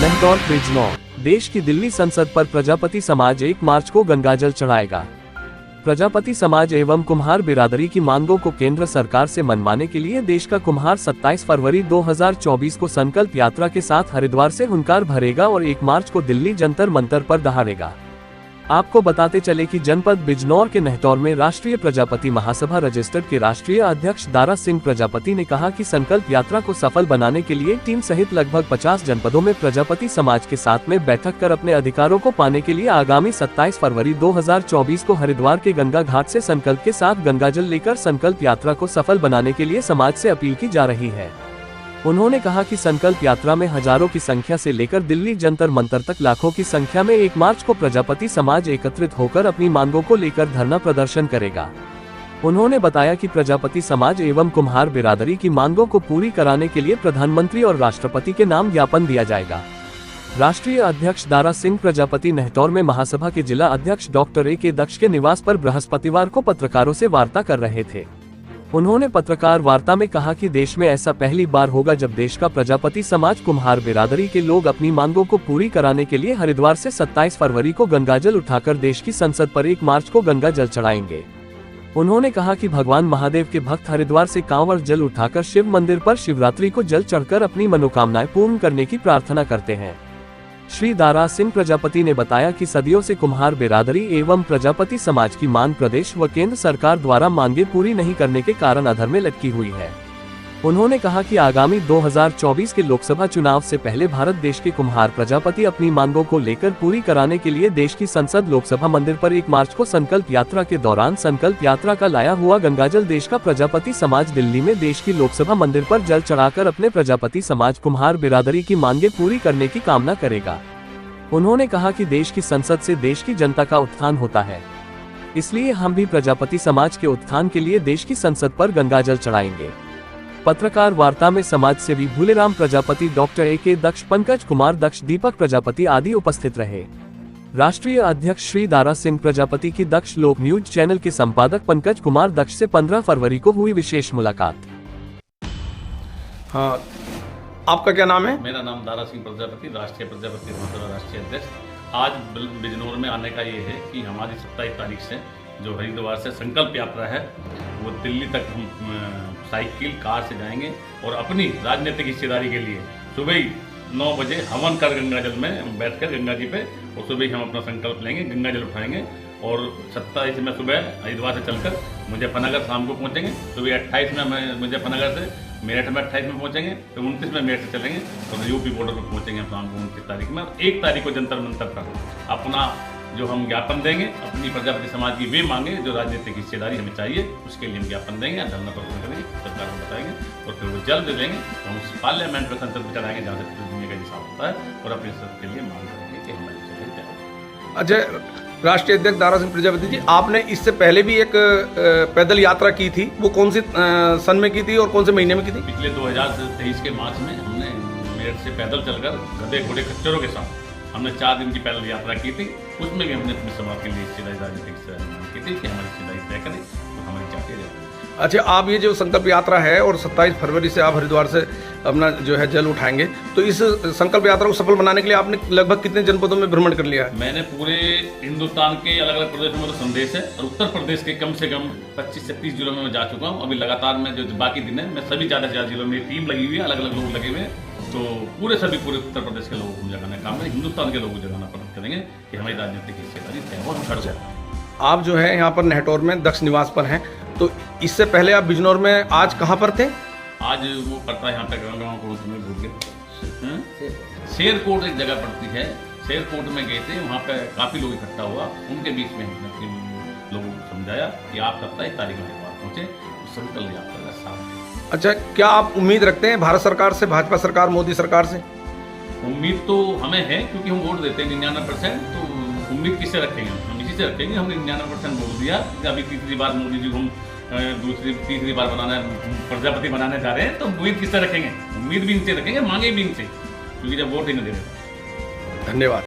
लाहौर बिजनौर। देश की दिल्ली संसद पर प्रजापति समाज 1 मार्च को गंगाजल चढ़ाएगा। प्रजापति समाज एवं कुम्हार बिरादरी की मांगों को केंद्र सरकार से मनवाने के लिए देश का कुम्हार 27 फरवरी 2024 को संकल्प यात्रा के साथ हरिद्वार से हुंकार भरेगा और 1 मार्च को दिल्ली जंतर मंतर पर दहाड़ेगा। आपको बताते चले कि जनपद बिजनौर के नहतौर में राष्ट्रीय प्रजापति महासभा रजिस्टर्ड के राष्ट्रीय अध्यक्ष दारा सिंह प्रजापति ने कहा कि संकल्प यात्रा को सफल बनाने के लिए टीम सहित लगभग 50 जनपदों में प्रजापति समाज के साथ में बैठक कर अपने अधिकारों को पाने के लिए आगामी 27 फरवरी 2024 को हरिद्वार के गंगा घाट से संकल्प के साथ गंगाजल लेकर संकल्प यात्रा को सफल बनाने के लिए समाज से अपील की जा रही है। उन्होंने कहा कि संकल्प यात्रा में हजारों की संख्या से लेकर दिल्ली जंतर मंतर तक लाखों की संख्या में 1 मार्च को प्रजापति समाज एकत्रित होकर अपनी मांगों को लेकर धरना प्रदर्शन करेगा। उन्होंने बताया कि प्रजापति समाज एवं कुम्हार बिरादरी की मांगों को पूरी कराने के लिए प्रधानमंत्री और राष्ट्रपति के नाम ज्ञापन दिया जाएगा। राष्ट्रीय अध्यक्ष दारा सिंह प्रजापति नहतौर में महासभा के जिला अध्यक्ष डॉक्टर ए के दक्ष के निवास पर बृहस्पतिवार को पत्रकारों से वार्ता कर रहे थे। उन्होंने पत्रकार वार्ता में कहा कि देश में ऐसा पहली बार होगा जब देश का प्रजापति समाज कुम्हार बिरादरी के लोग अपनी मांगों को पूरी कराने के लिए हरिद्वार से 27 फरवरी को गंगाजल उठाकर देश की संसद पर 1 मार्च को गंगा जल चढ़ाएंगे। उन्होंने कहा कि भगवान महादेव के भक्त हरिद्वार से कांवड़ जल उठाकर शिव मंदिर पर शिवरात्रि को जल चढ़कर अपनी मनोकामनाएं पूर्ण करने की प्रार्थना करते हैं। श्री दारा सिंह प्रजापति ने बताया कि सदियों से कुम्हार बिरादरी एवं प्रजापति समाज की मांग प्रदेश व केंद्र सरकार द्वारा मांगे पूरी नहीं करने के कारण अधर में लटकी हुई है। उन्होंने कहा कि आगामी 2024 के लोकसभा चुनाव से पहले भारत देश के कुम्हार प्रजापति अपनी मांगों को लेकर पूरी कराने के लिए देश की संसद लोकसभा मंदिर पर 1 मार्च को संकल्प यात्रा के दौरान संकल्प यात्रा का लाया हुआ गंगाजल देश का प्रजापति समाज दिल्ली में देश की लोकसभा मंदिर पर जल चढ़ाकर अपने प्रजापति समाज कुम्हार बिरादरी की मांगे पूरी करने की कामना करेगा। उन्होंने कहा कि देश की संसद से देश की जनता का उत्थान होता है, इसलिए हम भी प्रजापति समाज के उत्थान के लिए देश की संसद पर गंगाजल चढ़ाएंगे। पत्रकार वार्ता में समाज सेवी भूलेराम प्रजापति, डॉक्टर ए के दक्ष, पंकज कुमार दक्ष, दीपक प्रजापति आदि उपस्थित रहे। राष्ट्रीय अध्यक्ष श्री दारा सिंह प्रजापति की दक्ष लोक न्यूज चैनल के संपादक पंकज कुमार दक्ष से 15 फरवरी को हुई विशेष मुलाकात। हाँ, आपका क्या नाम है? मेरा नाम दारा सिंह प्रजापति, राष्ट्रीय प्रजापति महासभा राष्ट्रीय अध्यक्ष। आज बिजनौर में आने का ये है कि हमारी 27 तारीख से जो हरिद्वार से संकल्प यात्रा है वो दिल्ली तक हम साइकिल कार से जाएंगे और अपनी राजनीतिक हिस्सेदारी के लिए सुबह ही 9 बजे हवन कर गंगाजल में बैठकर गंगा जी पे और सुबह ही हम अपना संकल्प लेंगे, गंगाजल उठाएंगे। और 27 में सुबह हरिद्वार से चलकर मुजफ्फरनगर शाम को पहुंचेंगे। सुबह 28 में मैं मुजफ्फरनगर से मेरठ में 28 में पहुंचेंगे, तो 29 में मेरठ से चलेंगे और यूपी बॉर्डर पर पहुंचेंगे शाम को 29 तारीख में। और 1 तारीख को जंतर मंतर पर अपना जो हम ज्ञापन देंगे, अपनी प्रजापति समाज की वे मांगे जो राजनीतिक हिस्सेदारी हमें चाहिए, उसके लिए हम ज्ञापन देंगे, धरना प्रदर्शन करेंगे, सरकार को बताएंगे और फिर वो जल्द लेंगे तो हम पार्लियामेंट में संसद में चलाएंगे जहाँ से दुनिया का हिसाब होता है और अपने सब के लिए मांग करेंगे कि हमारी जगह। अच्छा, राष्ट्रीय अध्यक्ष दारा सिंह प्रजापति जी, आपने इससे पहले भी एक पैदल यात्रा की थी, वो कौन सी सन में की थी और कौन से महीने में की थी? पिछले 2023 के मार्च में हमने मेरठ से पैदल चलकर गधे घोड़े खच्चरों के साथ हमने 4 दिन की पैदल यात्रा की थी। उसमें भी हमने अपने समाज के लिए हिस्सेदारी राजनीतिक की थी कि हमारी हिस्सेदारी तय करें और हमारी चाहते हैं। अच्छा, आप ये जो संकल्प यात्रा है और 27 फरवरी से आप हरिद्वार से अपना जो है जल उठाएंगे, तो इस संकल्प यात्रा को सफल बनाने के लिए आपने लगभग कितने जनपदों में भ्रमण कर लिया है? मैंने पूरे हिंदुस्तान के अलग अलग प्रदेशों में तो संदेश है और उत्तर प्रदेश के कम से कम 25 से 30 जिलों में मैं जा चुका हूँ। अभी लगातार मैं जो बाकी दिन है मैं सभी ज़्यादा से ज़्यादा जिलों में टीम लगी हुई है, अलग अलग लोग लगे हुए हैं, तो पूरे उत्तर प्रदेश के लोगों को जगाने का काम है, हिंदुस्तान के लोगों को जगाना पसंद करेंगे कि हमारी राजनीतिक हिस्सेदारी तय और हम खड़ जाए। आप जो है यहाँ पर नहटौर में दक्ष निवास पर हैं, तो इससे पहले आप बिजनौर में आज कहाँ पर थे? आज वो पड़ता है यहाँ पे गाँव को तुम्हें भूल गए, शेरकोट एक जगह पड़ती है, शेरकोट में गए थे, वहाँ पे काफ़ी लोग इकट्ठा हुआ, उनके बीच में हमने लोगों को समझाया कि आप 27 तारीख में पहुँचे संकल्प यात्रा का साथ। अच्छा, क्या आप उम्मीद रखते हैं भारत सरकार से, भाजपा सरकार, मोदी सरकार से? उम्मीद तो हमें है क्योंकि हम वोट देते हैं 99%, तो उम्मीद किससे रखेंगे? हम इसी से रखेंगे। हमने 99% वोट दिया कि अभी तीसरी बार मोदी जी को हम तीसरी बार प्रजापति बनाने जा रहे हैं, तो उम्मीद किससे रखेंगे? उम्मीद भी इनसे रखेंगे, मांगे भी इनसे, क्योंकि जब वोट ही नहीं दे रहे। धन्यवाद।